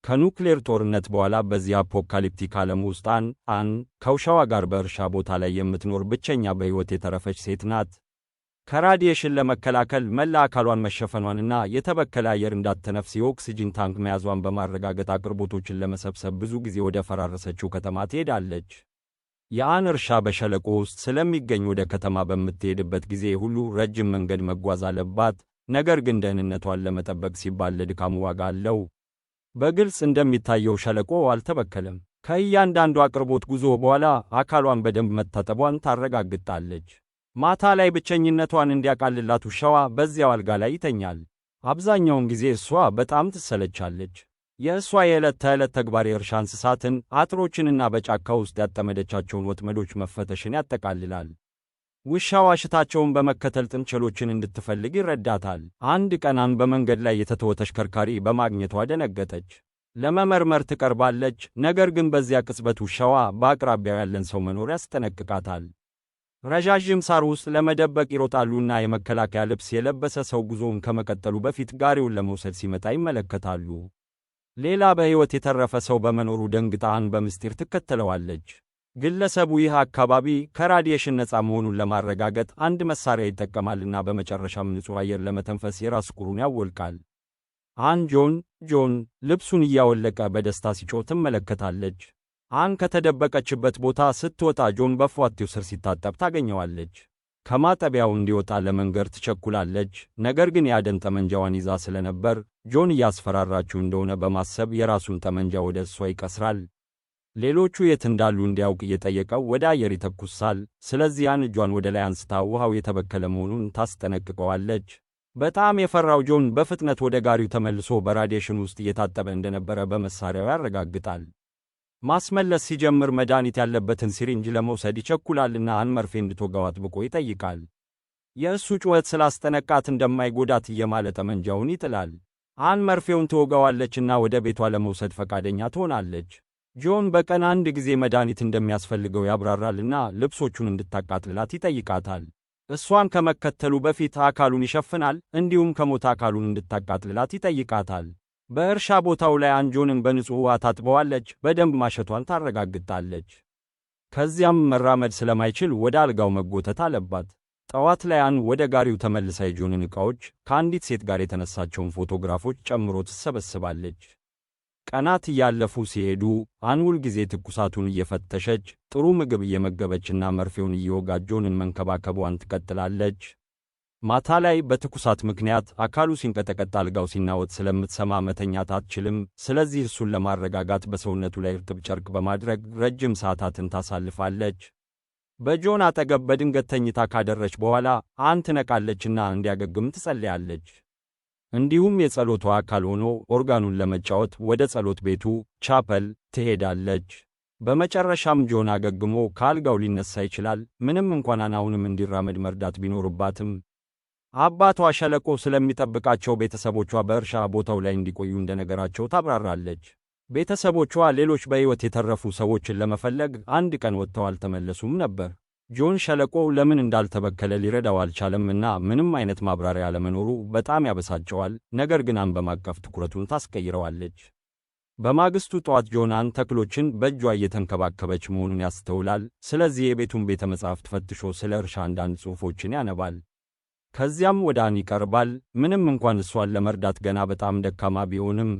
ከኑክሌር ጦርነት በኋላ በዚህ አፖካሊፕቲክ ዓለም ውስጥ አን ከውሻዋ ጋር በእርሻ ቦታ ላይ የምትኖር ብቸኛ በሕይወት የተረፈች ሴት ናት። ከራዲዬሽን ለመከላከል መላ አካሏን መሸፈኗንና የተበከለ አየር እንዳትተነፍስ የኦክሲጅን ታንክ መያዟን በማረጋገጥ አቅርቦቶችን ለመሰብሰብ ብዙ ጊዜ ወደ ፈራረሰችው ከተማ ትሄዳለች። የአን እርሻ በሸለቆ ውስጥ ስለሚገኝ ወደ ከተማ በምትሄድበት ጊዜ ሁሉ ረጅም መንገድ መጓዝ አለባት። ነገር ግን ደህንነቷን ለመጠበቅ ሲባል ለድካሙ ዋጋ አለው። በግልጽ እንደሚታየው ሸለቆው አልተበከለም። ከእያንዳንዱ አቅርቦት ጉዞ በኋላ አካሏን በደንብ መታጠቧን ታረጋግጣለች። ማታ ላይ ብቸኝነቷን እንዲያቃልላት ውሻዋ በዚያው አልጋ ላይ ይተኛል። አብዛኛውን ጊዜ እሷ በጣም ትሰለቻለች። የእሷ የዕለት ተዕለት ተግባር የእርሻ እንስሳትን፣ አጥሮችንና በጫካ ውስጥ ያጠመደቻቸውን ወጥመዶች መፈተሽን ያጠቃልላል። ውሻዋ ሽታቸውን በመከተል ጥንቸሎችን እንድትፈልግ ይረዳታል። አንድ ቀን በመንገድ ላይ የተተወ ተሽከርካሪ በማግኘቷ ደነገጠች። ለመመርመር ትቀርባለች። ነገር ግን በዚያ ቅጽበት ውሻዋ በአቅራቢያው ያለን ሰው መኖር ያስጠነቅቃታል። ረዣዥም ሳር ውስጥ ለመደበቅ ይሮጣሉና የመከላከያ ልብስ የለበሰ ሰው ጉዞውን ከመቀጠሉ በፊት ጋሪውን ለመውሰድ ሲመጣ ይመለከታሉ። ሌላ በሕይወት የተረፈ ሰው በመኖሩ ደንግጣ በምስጢር ትከተለዋለች። ግለሰቡ ይህ አካባቢ ከራዲዬሽን ነፃ መሆኑን ለማረጋገጥ አንድ መሳሪያ ይጠቀማልና በመጨረሻም ንጹሕ አየር ለመተንፈስ የራስ ቁሩን ያወልቃል። ጆን ልብሱን እያወለቀ በደስታ ሲጮህ ትመለከታለች። ከተደበቀችበት ቦታ ስትወጣ ጆን በፏቴው ስር ሲታጠብ ታገኘዋለች። ከማጠቢያው እንዲወጣ ለመንገር ትቸኩላለች። ነገር ግን የአደን ጠመንጃዋን ይዛ ስለነበር ጆን እያስፈራራችው እንደሆነ በማሰብ የራሱን ጠመንጃ ወደ እሷ ይቀስራል። ሌሎቹ የት እንዳሉ እንዲያውቅ እየጠየቀው ወደ አየር ይተኩሳል። ስለዚህ እጇን ወደ ላይ አንስታ ውሃው የተበከለ መሆኑን ታስጠነቅቀዋለች። በጣም የፈራው ጆን በፍጥነት ወደ ጋሪው ተመልሶ በራዲዬሽን ውስጥ እየታጠበ እንደነበረ በመሳሪያው ያረጋግጣል። ማስመለስ ሲጀምር መድኃኒት ያለበትን ሲሪንጅ ለመውሰድ ይቸኩላልና መርፌ እንድትወጋው አጥብቆ ይጠይቃል። የእሱ ጩኸት ስላስጠነቃት እንደማይጎዳት እየማለ ጠመንጃውን ይጥላል። መርፌውን ትወጋዋለችና ወደ ቤቷ ለመውሰድ ፈቃደኛ ትሆናለች። ጆን በቀን አንድ ጊዜ መድኃኒት እንደሚያስፈልገው ያብራራልና ልብሶቹን እንድታቃጥልላት ይጠይቃታል። እሷን ከመከተሉ በፊት አካሉን ይሸፍናል፣ እንዲሁም ከሞተ አካሉን እንድታቃጥልላት ይጠይቃታል። በእርሻ ቦታው ላይ ጆንን በንጹሕ ውሃ ታጥበዋለች፣ በደንብ ማሸቷን ታረጋግጣለች። ከዚያም መራመድ ስለማይችል ወደ አልጋው መጎተት አለባት። ጠዋት ላይ ወደ ጋሪው ተመልሳ የጆንን ዕቃዎች፣ ከአንዲት ሴት ጋር የተነሳቸውን ፎቶግራፎች ጨምሮ ትሰበስባለች። ቀናት እያለፉ ሲሄዱ ሁል ጊዜ ትኩሳቱን እየፈተሸች፣ ጥሩ ምግብ እየመገበችና መርፌውን እየወጋች ጆንን መንከባከቧን ትቀጥላለች። ማታ ላይ በትኩሳት ምክንያት አካሉ ሲንቀጠቀጥ አልጋው ሲናወጥ ስለምትሰማ መተኛት አትችልም። ስለዚህ እሱን ለማረጋጋት በሰውነቱ ላይ እርጥብ ጨርቅ በማድረግ ረጅም ሰዓታትን ታሳልፋለች። በጆን አጠገብ በድንገት ተኝታ ካደረች በኋላ ትነቃለችና እንዲያገግም ትጸልያለች። እንዲሁም የጸሎቷ አካል ሆኖ ኦርጋኑን ለመጫወት ወደ ጸሎት ቤቱ ቻፐል ትሄዳለች። በመጨረሻም ጆን አገግሞ ከአልጋው ሊነሳ ይችላል፣ ምንም እንኳን አሁንም እንዲራመድ መርዳት ቢኖርባትም። አባቷ ሸለቆ ስለሚጠብቃቸው ቤተሰቦቿ በእርሻ ቦታው ላይ እንዲቆዩ እንደነገራቸው ታብራራለች። ቤተሰቦቿ ሌሎች በሕይወት የተረፉ ሰዎችን ለመፈለግ አንድ ቀን ወጥተው አልተመለሱም ነበር። ጆን ሸለቆው ለምን እንዳልተበከለ ሊረዳው አልቻለምና ምንም አይነት ማብራሪያ አለመኖሩ በጣም ያበሳጨዋል። ነገር ግን በማቀፍ ትኩረቱን ታስቀይረዋለች። በማግስቱ ጠዋት ጆን ተክሎችን በእጇ እየተንከባከበች መሆኑን ያስተውላል። ስለዚህ የቤቱን ቤተ መጻሕፍት ፈትሾ ስለ እርሻ አንዳንድ ጽሑፎችን ያነባል። ከዚያም ወደ ይቀርባል። ምንም እንኳን እሷን ለመርዳት ገና በጣም ደካማ ቢሆንም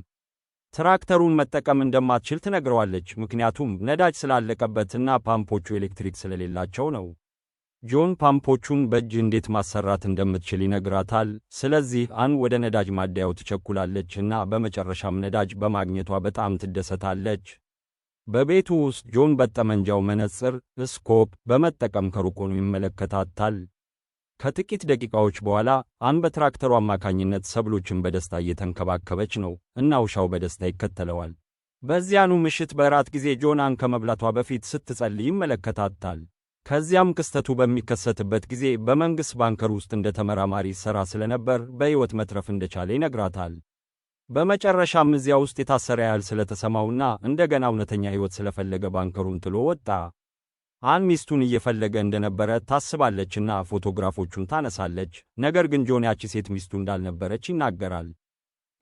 ትራክተሩን መጠቀም እንደማትችል ትነግረዋለች፣ ምክንያቱም ነዳጅ ስላለቀበትና ፓምፖቹ ኤሌክትሪክ ስለሌላቸው ነው። ጆን ፓምፖቹን በእጅ እንዴት ማሰራት እንደምትችል ይነግራታል። ስለዚህ ወደ ነዳጅ ማደያው ትቸኩላለችና በመጨረሻም ነዳጅ በማግኘቷ በጣም ትደሰታለች። በቤቱ ውስጥ ጆን በጠመንጃው መነጽር ስኮፕ በመጠቀም ከሩቅ ሆኖ ይመለከታታል። ከጥቂት ደቂቃዎች በኋላ በትራክተሩ አማካኝነት ሰብሎችን በደስታ እየተንከባከበች ነው እና ውሻው በደስታ ይከተለዋል። በዚያኑ ምሽት በራት ጊዜ ጆን ከመብላቷ በፊት ስትጸልይ ይመለከታታል። ከዚያም ክስተቱ በሚከሰትበት ጊዜ በመንግሥት ባንከር ውስጥ እንደ ተመራማሪ ሠራ ስለነበር በሕይወት መትረፍ እንደቻለ ይነግራታል። በመጨረሻም እዚያ ውስጥ የታሰረ ያህል ስለተሰማውና እንደገና እውነተኛ ሕይወት ስለፈለገ ባንከሩን ጥሎ ወጣ። ሚስቱን እየፈለገ እንደነበረ ታስባለችና ፎቶግራፎቹን ታነሳለች። ነገር ግን ጆን ያቺ ሴት ሚስቱ እንዳልነበረች ይናገራል።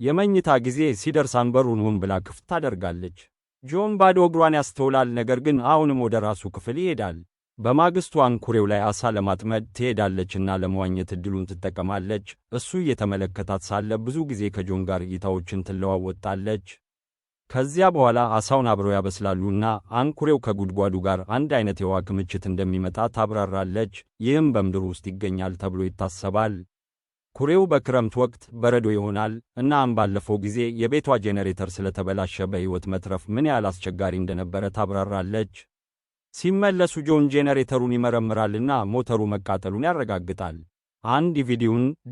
የመኝታ ጊዜ ሲደርስ አን በሩን ሆን ብላ ክፍት ታደርጋለች። ጆን ባዶ እግሯን ያስተውላል፣ ነገር ግን አሁንም ወደ ራሱ ክፍል ይሄዳል። በማግስቱ አን ኩሬው ላይ ዓሣ ለማጥመድ ትሄዳለችና ለመዋኘት ዕድሉን ትጠቀማለች። እሱ እየተመለከታት ሳለ ብዙ ጊዜ ከጆን ጋር እይታዎችን ትለዋወጣለች። ከዚያ በኋላ ዓሣውን አብረው ያበስላሉና አን ኩሬው ከጉድጓዱ ጋር አንድ አይነት የውሃ ክምችት እንደሚመጣ ታብራራለች። ይህም በምድር ውስጥ ይገኛል ተብሎ ይታሰባል። ኩሬው በክረምት ወቅት በረዶ ይሆናል እና አን ባለፈው ጊዜ የቤቷ ጄኔሬተር ስለተበላሸ በሕይወት መትረፍ ምን ያህል አስቸጋሪ እንደነበረ ታብራራለች። ሲመለሱ ጆን ጄኔሬተሩን ይመረምራልና ሞተሩ መቃጠሉን ያረጋግጣል። አንድ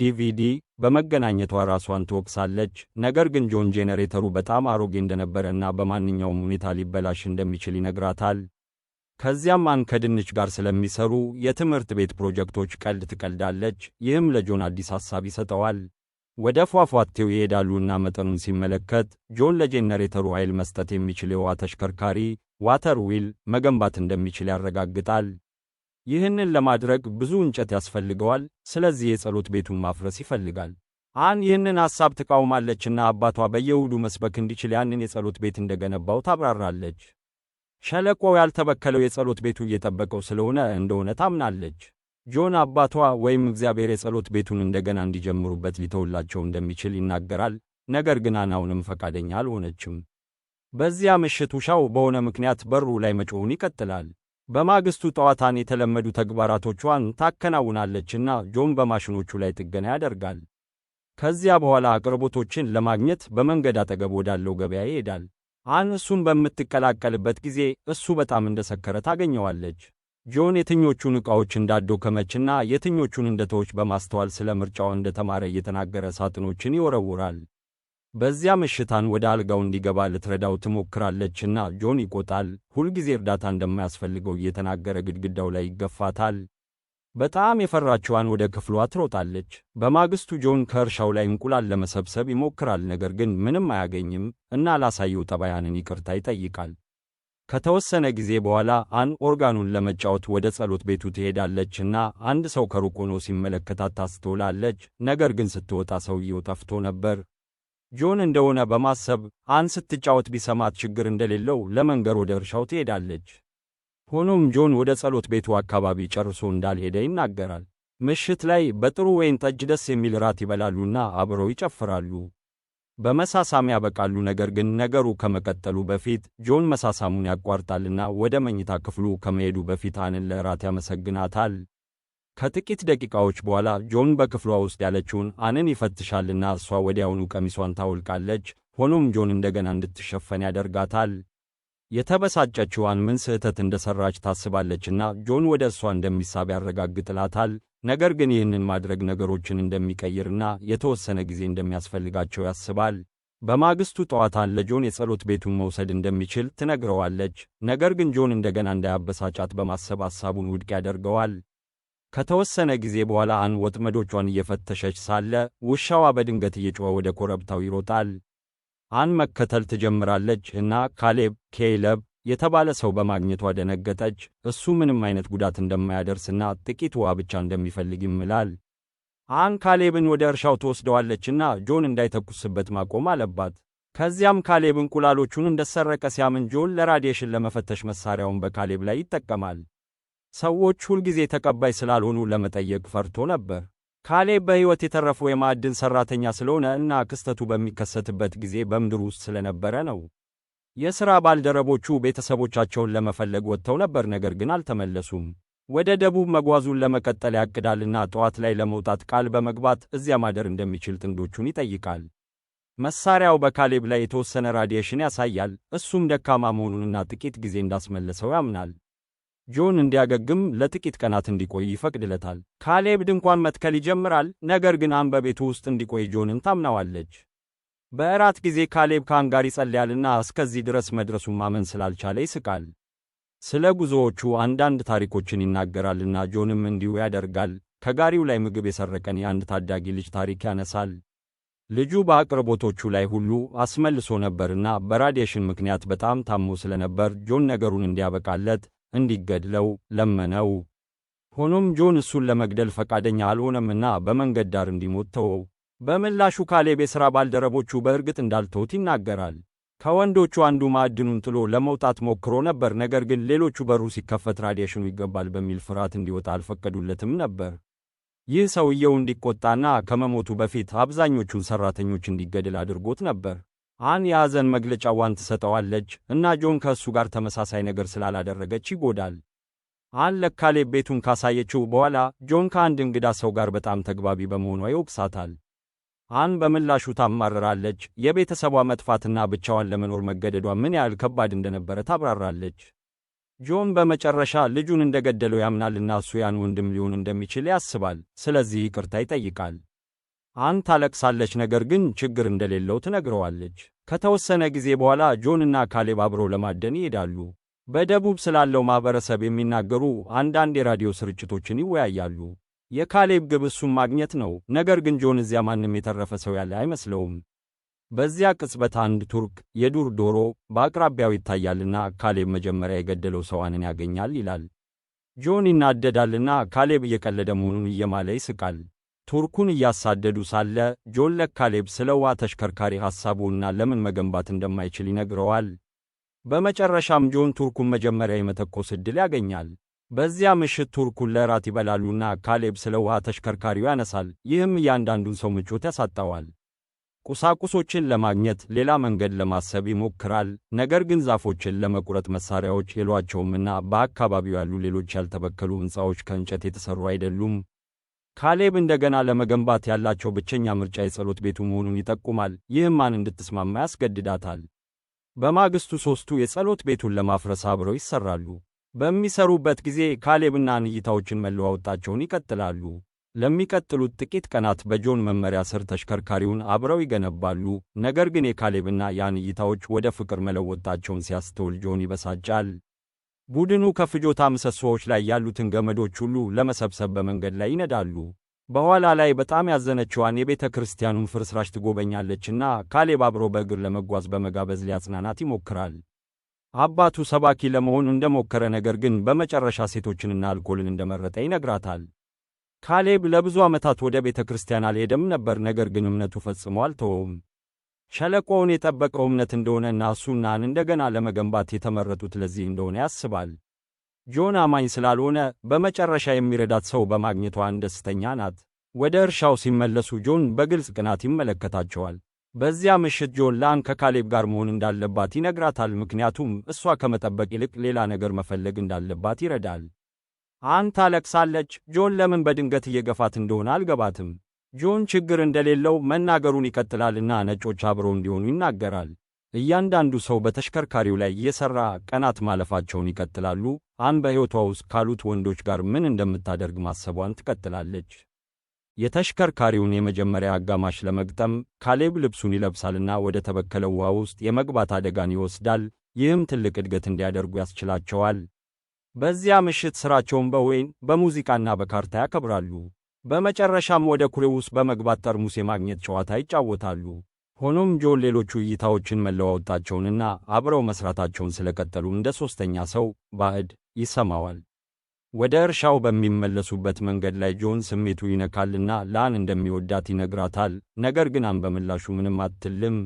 ዲቪዲ በመገናኘቷ ራሷን ትወቅሳለች። ነገር ግን ጆን ጄኔሬተሩ በጣም አሮጌ እንደነበረና በማንኛውም ሁኔታ ሊበላሽ እንደሚችል ይነግራታል። ከዚያም አን ከድንች ጋር ስለሚሰሩ የትምህርት ቤት ፕሮጀክቶች ቀልድ ትቀልዳለች። ይህም ለጆን አዲስ ሐሳብ ይሰጠዋል። ወደ ፏፏቴው ይሄዳሉና መጠኑን ሲመለከት ጆን ለጄኔሬተሩ ኃይል መስጠት የሚችል የውሃ ተሽከርካሪ ዋተር ዊል መገንባት እንደሚችል ያረጋግጣል። ይህንን ለማድረግ ብዙ እንጨት ያስፈልገዋል። ስለዚህ የጸሎት ቤቱን ማፍረስ ይፈልጋል። አን ይህንን ሐሳብ ትቃውማለችና አባቷ በየእሁዱ መስበክ እንዲችል ያንን የጸሎት ቤት እንደገነባው ታብራራለች። ሸለቆው ያልተበከለው የጸሎት ቤቱ እየጠበቀው እንደሆነ ታምናለች። ጆን አባቷ ወይም እግዚአብሔር የጸሎት ቤቱን እንደገና እንዲጀምሩበት ሊተውላቸው እንደሚችል ይናገራል። ነገር ግን አን አሁንም ፈቃደኛ አልሆነችም። በዚያ ምሽት ውሻው በሆነ ምክንያት በሩ ላይ መጮኹን ይቀጥላል። በማግስቱ ጠዋት አን የተለመዱ ተግባራቶቿን ታከናውናለችና ጆን በማሽኖቹ ላይ ጥገና ያደርጋል። ከዚያ በኋላ አቅርቦቶችን ለማግኘት በመንገድ አጠገብ ወዳለው ገበያ ይሄዳል። አን እሱን በምትቀላቀልበት ጊዜ እሱ በጣም እንደሰከረ ታገኘዋለች። ጆን የትኞቹን ዕቃዎች እንዳዶከመችና የትኞቹን እንደተወች በማስተዋል ስለ ምርጫው እንደተማረ እየተናገረ ሳጥኖችን ይወረውራል። በዚያ ምሽት አን ወደ አልጋው እንዲገባ ልትረዳው ትሞክራለችና ጆን ይቆጣል። ሁልጊዜ እርዳታ እንደማያስፈልገው እየተናገረ ግድግዳው ላይ ይገፋታል። በጣም የፈራችው አን ወደ ክፍሏ ትሮጣለች። በማግስቱ ጆን ከእርሻው ላይ እንቁላል ለመሰብሰብ ይሞክራል፣ ነገር ግን ምንም አያገኝም እና ላሳየው ጠባይ አንን ይቅርታ ይጠይቃል። ከተወሰነ ጊዜ በኋላ አን ኦርጋኑን ለመጫወት ወደ ጸሎት ቤቱ ትሄዳለችና አንድ ሰው ከሩቅ ሆኖ ሲመለከታት ታስተውላለች። ነገር ግን ስትወጣ ሰውየው ጠፍቶ ነበር። ጆን እንደሆነ በማሰብ አን ስትጫወት ቢሰማት ችግር እንደሌለው ለመንገር ወደ እርሻው ትሄዳለች። ሆኖም ጆን ወደ ጸሎት ቤቱ አካባቢ ጨርሶ እንዳልሄደ ይናገራል። ምሽት ላይ በጥሩ ወይን ጠጅ ደስ የሚል ራት ይበላሉና አብረው ይጨፍራሉ። በመሳሳም ያበቃሉ። ነገር ግን ነገሩ ከመቀጠሉ በፊት ጆን መሳሳሙን ያቋርጣልና ወደ መኝታ ክፍሉ ከመሄዱ በፊት አንን ለራት ያመሰግናታል። ከጥቂት ደቂቃዎች በኋላ ጆን በክፍሏ ውስጥ ያለችውን አንን ይፈትሻልና እሷ ወዲያውኑ ቀሚሷን ታወልቃለች። ሆኖም ጆን እንደገና እንድትሸፈን ያደርጋታል። የተበሳጨችው አን ምን ስህተት እንደሰራች ታስባለችና ጆን ወደ እሷ እንደሚሳብ ያረጋግጥላታል። ነገር ግን ይህንን ማድረግ ነገሮችን እንደሚቀይርና የተወሰነ ጊዜ እንደሚያስፈልጋቸው ያስባል። በማግስቱ ጠዋት አን ለጆን የጸሎት ቤቱን መውሰድ እንደሚችል ትነግረዋለች። ነገር ግን ጆን እንደገና እንዳያበሳጫት በማሰብ ሐሳቡን ውድቅ ያደርገዋል። ከተወሰነ ጊዜ በኋላ አን ወጥመዶቿን እየፈተሸች ሳለ ውሻዋ በድንገት እየጮኸ ወደ ኮረብታው ይሮጣል። አን መከተል ትጀምራለች እና ኬይለብ የተባለ ሰው በማግኘቷ ደነገጠች። እሱ ምንም አይነት ጉዳት እንደማያደርስና ጥቂት ውሃ ብቻ እንደሚፈልግ ይምላል። አን ካሌብን ወደ እርሻው ትወስደዋለችና ጆን እንዳይተኩስበት ማቆም አለባት። ከዚያም ካሌብ እንቁላሎቹን እንደሰረቀ ሲያምን ጆን ለራዲዬሽን ለመፈተሽ መሳሪያውን በካሌብ ላይ ይጠቀማል። ሰዎች ሁልጊዜ ተቀባይ ስላልሆኑ ለመጠየቅ ፈርቶ ነበር። ካሌብ በሕይወት የተረፈው የማዕድን ሠራተኛ ስለሆነ እና ክስተቱ በሚከሰትበት ጊዜ በምድር ውስጥ ስለነበረ ነው። የሥራ ባልደረቦቹ ቤተሰቦቻቸውን ለመፈለግ ወጥተው ነበር፣ ነገር ግን አልተመለሱም። ወደ ደቡብ መጓዙን ለመቀጠል ያቅዳልና ጠዋት ላይ ለመውጣት ቃል በመግባት እዚያ ማደር እንደሚችል ጥንዶቹን ይጠይቃል። መሳሪያው በካሌብ ላይ የተወሰነ ራዲዬሽን ያሳያል። እሱም ደካማ መሆኑንና ጥቂት ጊዜ እንዳስመለሰው ያምናል። ጆን እንዲያገግም ለጥቂት ቀናት እንዲቆይ ይፈቅድለታል። ካሌብ ድንኳን መትከል ይጀምራል፣ ነገር ግን አን በቤቱ ውስጥ እንዲቆይ ጆንን ታምናዋለች። በእራት ጊዜ ካሌብ ከአን ጋር ይጸልያልና እስከዚህ ድረስ መድረሱን ማመን ስላልቻለ ይስቃል። ስለ ጉዞዎቹ አንዳንድ ታሪኮችን ይናገራልና ጆንም እንዲሁ ያደርጋል። ከጋሪው ላይ ምግብ የሰረቀን የአንድ ታዳጊ ልጅ ታሪክ ያነሳል። ልጁ በአቅርቦቶቹ ላይ ሁሉ አስመልሶ ነበርና በራዲዬሽን ምክንያት በጣም ታሞ ስለነበር ጆን ነገሩን እንዲያበቃለት እንዲገድለው ለመነው። ሆኖም ጆን እሱን ለመግደል ፈቃደኛ አልሆነምና በመንገድ ዳር እንዲሞት ተወው። በምላሹ ካሌብ የሥራ ባልደረቦቹ በእርግጥ እንዳልተውት ይናገራል። ከወንዶቹ አንዱ ማዕድኑን ጥሎ ለመውጣት ሞክሮ ነበር፣ ነገር ግን ሌሎቹ በሩ ሲከፈት ራዲዬሽኑ ይገባል በሚል ፍርሃት እንዲወጣ አልፈቀዱለትም ነበር። ይህ ሰውየው እንዲቆጣና ከመሞቱ በፊት አብዛኞቹን ሠራተኞች እንዲገድል አድርጎት ነበር። አን የሐዘን መግለጫዋን ትሰጠዋለች እና ጆን ከእሱ ጋር ተመሳሳይ ነገር ስላላደረገች ይጎዳል። አን ለካሌብ ቤቱን ካሳየችው በኋላ ጆን ከአንድ እንግዳ ሰው ጋር በጣም ተግባቢ በመሆኗ ይወቅሳታል። አን በምላሹ ታማርራለች። የቤተሰቧ መጥፋትና ብቻዋን ለመኖር መገደዷ ምን ያህል ከባድ እንደነበረ ታብራራለች። ጆን በመጨረሻ ልጁን እንደገደለው ያምናልና እሱ ያን ወንድም ሊሆን እንደሚችል ያስባል። ስለዚህ ይቅርታ ይጠይቃል። አን ታለቅሳለች፣ ነገር ግን ችግር እንደሌለው ትነግረዋለች። ከተወሰነ ጊዜ በኋላ ጆንና ካሌብ አብረው ለማደን ይሄዳሉ። በደቡብ ስላለው ማህበረሰብ የሚናገሩ አንዳንድ የራዲዮ ስርጭቶችን ይወያያሉ። የካሌብ ግብ እሱን ማግኘት ነው፣ ነገር ግን ጆን እዚያ ማንም የተረፈ ሰው ያለ አይመስለውም። በዚያ ቅጽበት አንድ ቱርክ የዱር ዶሮ በአቅራቢያው ይታያልና ካሌብ መጀመሪያ የገደለው ሰው አንን ያገኛል ይላል። ጆን ይናደዳልና ካሌብ እየቀለደ መሆኑን እየማለ ይስቃል። ቱርኩን እያሳደዱ ሳለ ጆን ለካሌብ ስለ ውሃ ተሽከርካሪ ሐሳቡና ለምን መገንባት እንደማይችል ይነግረዋል። በመጨረሻም ጆን ቱርኩን መጀመሪያ የመተኮስ ዕድል ያገኛል። በዚያ ምሽት ቱርኩን ለራት ይበላሉና ካሌብ ስለ ውሃ ተሽከርካሪው ያነሳል። ይህም እያንዳንዱን ሰው ምቾት ያሳጣዋል። ቁሳቁሶችን ለማግኘት ሌላ መንገድ ለማሰብ ይሞክራል፣ ነገር ግን ዛፎችን ለመቁረጥ መሳሪያዎች የሏቸውምና በአካባቢው ያሉ ሌሎች ያልተበከሉ ሕንፃዎች ከእንጨት የተሠሩ አይደሉም። ካሌብ እንደገና ለመገንባት ያላቸው ብቸኛ ምርጫ የጸሎት ቤቱ መሆኑን ይጠቁማል። ይህም አን እንድትስማማ ያስገድዳታል። በማግስቱ ሦስቱ የጸሎት ቤቱን ለማፍረስ አብረው ይሠራሉ። በሚሰሩበት ጊዜ ካሌብና አን እይታዎችን መለዋወጣቸውን ይቀጥላሉ። ለሚቀጥሉት ጥቂት ቀናት በጆን መመሪያ ስር ተሽከርካሪውን አብረው ይገነባሉ። ነገር ግን የካሌብና የአን እይታዎች ወደ ፍቅር መለወጣቸውን ሲያስተውል ጆን ይበሳጫል። ቡድኑ ከፍጆታ ምሰሶዎች ላይ ያሉትን ገመዶች ሁሉ ለመሰብሰብ በመንገድ ላይ ይነዳሉ። በኋላ ላይ በጣም ያዘነችዋን የቤተ ክርስቲያኑን ፍርስራሽ ትጎበኛለችና ካሌብ አብሮ በእግር ለመጓዝ በመጋበዝ ሊያጽናናት ይሞክራል። አባቱ ሰባኪ ለመሆን እንደሞከረ ነገር ግን በመጨረሻ ሴቶችንና አልኮልን እንደመረጠ ይነግራታል። ካሌብ ለብዙ ዓመታት ወደ ቤተ ክርስቲያን አልሄደም ነበር፣ ነገር ግን እምነቱ ፈጽሞ አልተወውም። ሸለቆውን የጠበቀው እምነት እንደሆነና እሱና አን እንደገና ለመገንባት የተመረጡት ለዚህ እንደሆነ ያስባል። ጆን አማኝ ስላልሆነ በመጨረሻ የሚረዳት ሰው በማግኘቷ ደስተኛ ናት። ወደ እርሻው ሲመለሱ ጆን በግልጽ ቅናት ይመለከታቸዋል። በዚያ ምሽት ጆን ለአን ከካሌብ ጋር መሆን እንዳለባት ይነግራታል፣ ምክንያቱም እሷ ከመጠበቅ ይልቅ ሌላ ነገር መፈለግ እንዳለባት ይረዳል። አን ታለቅሳለች። ጆን ለምን በድንገት እየገፋት እንደሆነ አልገባትም። ጆን ችግር እንደሌለው መናገሩን ይቀጥላልና ነጮች አብረው እንዲሆኑ ይናገራል። እያንዳንዱ ሰው በተሽከርካሪው ላይ እየሠራ ቀናት ማለፋቸውን ይቀጥላሉ። አን በሕይወቷ ውስጥ ካሉት ወንዶች ጋር ምን እንደምታደርግ ማሰቧን ትቀጥላለች። የተሽከርካሪውን የመጀመሪያ አጋማሽ ለመግጠም ካሌብ ልብሱን ይለብሳልና ወደ ተበከለው ውሃ ውስጥ የመግባት አደጋን ይወስዳል። ይህም ትልቅ ዕድገት እንዲያደርጉ ያስችላቸዋል። በዚያ ምሽት ሥራቸውን በወይን በሙዚቃና በካርታ ያከብራሉ። በመጨረሻም ወደ ኩሬው ውስጥ በመግባት ጠርሙስ የማግኘት ጨዋታ ይጫወታሉ። ሆኖም ጆን ሌሎቹ እይታዎችን መለዋወጣቸውንና አብረው መሥራታቸውን ስለቀጠሉ እንደ ሦስተኛ ሰው ባዕድ ይሰማዋል። ወደ እርሻው በሚመለሱበት መንገድ ላይ ጆን ስሜቱ ይነካልና ለአን እንደሚወዳት ይነግራታል። ነገር ግን አን በምላሹ ምንም አትልም።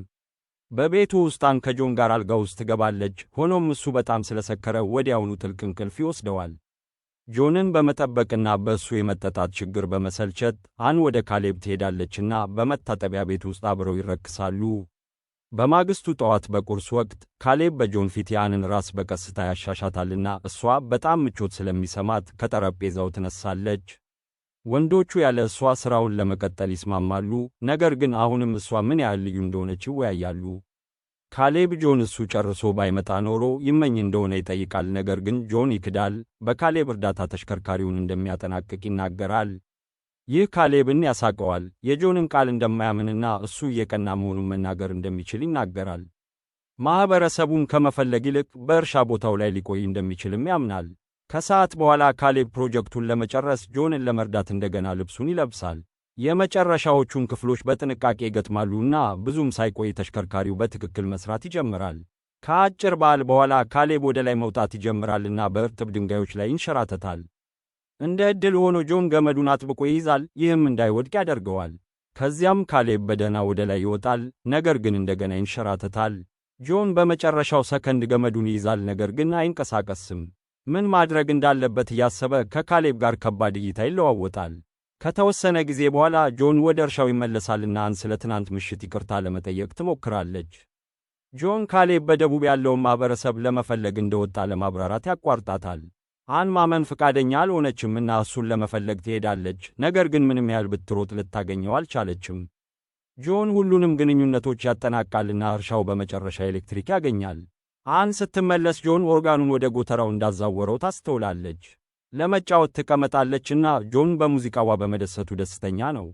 በቤቱ ውስጥ አን ከጆን ጋር አልጋ ውስጥ ትገባለች። ሆኖም እሱ በጣም ስለሰከረ ወዲያውኑ ጥልቅ እንቅልፍ ይወስደዋል። ጆንን በመጠበቅና በእሱ የመጠጣት ችግር በመሰልቸት አን ወደ ካሌብ ትሄዳለችና በመታጠቢያ ቤት ውስጥ አብረው ይረክሳሉ። በማግስቱ ጠዋት በቁርስ ወቅት ካሌብ በጆን ፊት የአንን ራስ በቀስታ ያሻሻታልና እሷ በጣም ምቾት ስለሚሰማት ከጠረጴዛው ትነሳለች። ወንዶቹ ያለ እሷ ሥራውን ለመቀጠል ይስማማሉ፣ ነገር ግን አሁንም እሷ ምን ያህል ልዩ እንደሆነች ይወያያሉ። ካሌብ ጆን እሱ ጨርሶ ባይመጣ ኖሮ ይመኝ እንደሆነ ይጠይቃል፣ ነገር ግን ጆን ይክዳል። በካሌብ እርዳታ ተሽከርካሪውን እንደሚያጠናቅቅ ይናገራል። ይህ ካሌብን ያሳቀዋል። የጆንን ቃል እንደማያምንና እሱ እየቀና መሆኑን መናገር እንደሚችል ይናገራል። ማኅበረሰቡን ከመፈለግ ይልቅ በእርሻ ቦታው ላይ ሊቆይ እንደሚችልም ያምናል። ከሰዓት በኋላ ካሌብ ፕሮጀክቱን ለመጨረስ ጆንን ለመርዳት እንደገና ልብሱን ይለብሳል። የመጨረሻዎቹን ክፍሎች በጥንቃቄ ይገጥማሉና ብዙም ሳይቆይ ተሽከርካሪው በትክክል መስራት ይጀምራል። ከአጭር በዓል በኋላ ካሌብ ወደ ላይ መውጣት ይጀምራልና በእርጥብ ድንጋዮች ላይ ይንሸራተታል። እንደ ዕድል ሆኖ ጆን ገመዱን አጥብቆ ይይዛል፣ ይህም እንዳይወድቅ ያደርገዋል። ከዚያም ካሌብ በደህና ወደ ላይ ይወጣል፣ ነገር ግን እንደገና ይንሸራተታል። ጆን በመጨረሻው ሰከንድ ገመዱን ይይዛል፣ ነገር ግን አይንቀሳቀስም። ምን ማድረግ እንዳለበት እያሰበ ከካሌብ ጋር ከባድ እይታ ይለዋወጣል። ከተወሰነ ጊዜ በኋላ ጆን ወደ እርሻው ይመለሳልና አን ስለ ትናንት ምሽት ይቅርታ ለመጠየቅ ትሞክራለች። ጆን ካሌብ በደቡብ ያለውን ማኅበረሰብ ለመፈለግ እንደወጣ ለማብራራት ያቋርጣታል። አን ማመን ፈቃደኛ አልሆነችም እና እሱን ለመፈለግ ትሄዳለች፣ ነገር ግን ምንም ያህል ብትሮጥ ልታገኘው አልቻለችም። ጆን ሁሉንም ግንኙነቶች ያጠናቃልና እርሻው በመጨረሻ ኤሌክትሪክ ያገኛል። አን ስትመለስ ጆን ኦርጋኑን ወደ ጎተራው እንዳዛወረው ታስተውላለች። ለመጫወት ትቀመጣለችና ጆን በሙዚቃዋ በመደሰቱ ደስተኛ ነው።